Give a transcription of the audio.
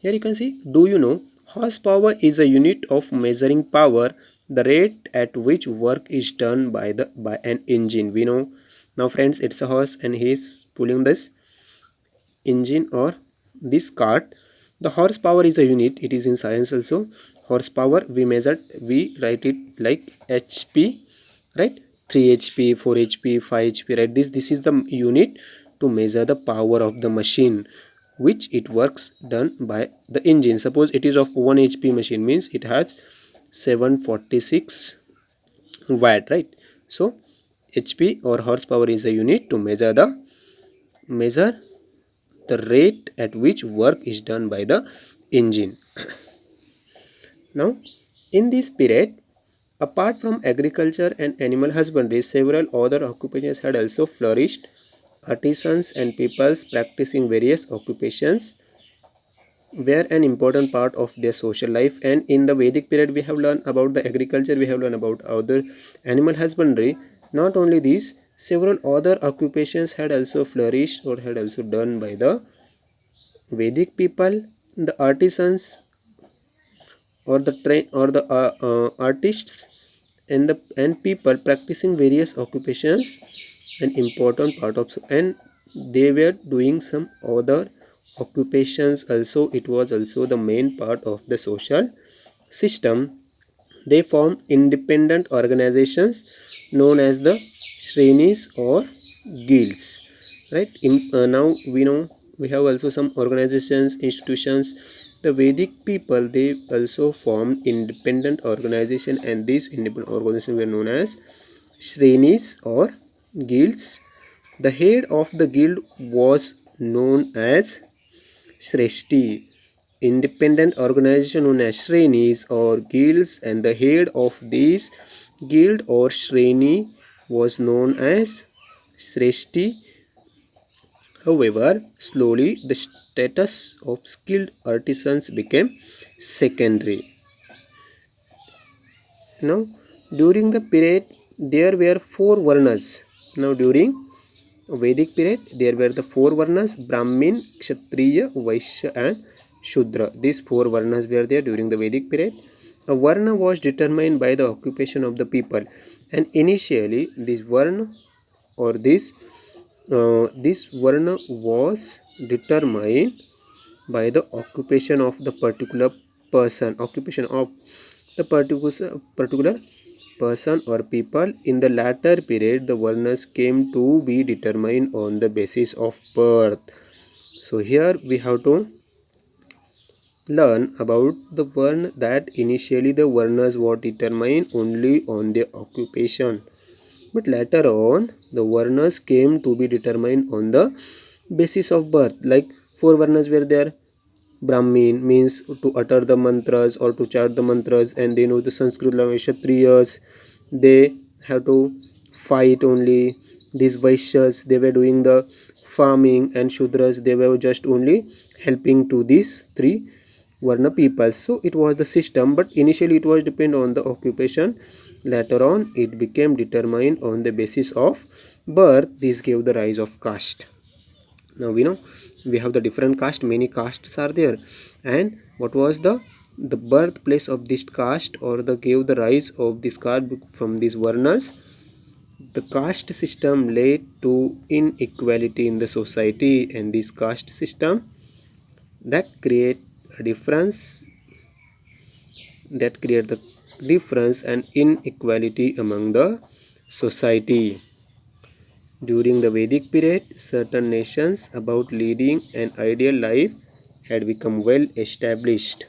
Here you can see, do you know horsepower is a unit of measuring power, the rate at which work is done by an engine. We know now friends, it's a horse and he is pulling this engine or this cart. The horsepower is a unit, it is in science also. Horsepower we measure, we write it like HP, right? 3 HP, 4 HP, 5 HP, right? This is the unit to measure the power of the machine which it works done by the engine. Suppose it is of 1 HP machine, means it has 746 watt, right? So HP or horsepower is a unit to measure the rate at which work is done by the engine. Now, in this period, apart from agriculture and animal husbandry, several other occupations had also flourished. Artisans and peoples practicing various occupations were an important part of their social life. And in the Vedic period, we have learned about the agriculture, we have learned about other animal husbandry. Not only these, several other occupations had also flourished or had also done by the Vedic people. The artisans or the artists and people practicing various occupations, an important part of, and they were doing some other occupations also. It was also the main part of the social system. They formed independent organizations known as the Shrenis or guilds, right? Now we know we have also some organizations, institutions. The Vedic people, they also formed independent organization, and these independent organizations were known as Shrenis or guilds. The head of the guild was known as Shreshti. Independent organization known as Shrenis or guilds, and the head of these guild or Shreni was known as Shreshti. However, slowly the status of skilled artisans became secondary. Now, during the period, there were four varnas. Now, during Vedic period, there were the four varnas: Brahmin, Kshatriya, Vaishya, and Shudra. These four varnas were there during the Vedic period. A varna was determined by the occupation of the people, and initially, this varna or this varna was determined by the occupation of the particular person, occupation of the particular person or people. In the latter period, the varnas came to be determined on the basis of birth. So here we have to learn about the varna, that initially the varnas were determined only on their occupation, but later on the varnas came to be determined on the basis of birth. Like four varnas were there. Brahmin means to utter the mantras or to chant the mantras, and they know the Sanskrit language. Kshatriyas, they have to fight only. These Vaishyas, they were doing the farming, and Shudras, they were just only helping to these three Varna people. So it was the system, but initially it was depend on the occupation. Later on it became determined on the basis of birth. This gave the rise of caste. Now we know we have the different caste, many castes are there, and what was the birthplace of this caste, or the gave the rise of this caste from these varnas. The caste system led to inequality in the society, and this caste system that create a difference, that create the difference and inequality among the society. During the Vedic period, certain nations about leading an ideal life had become well established.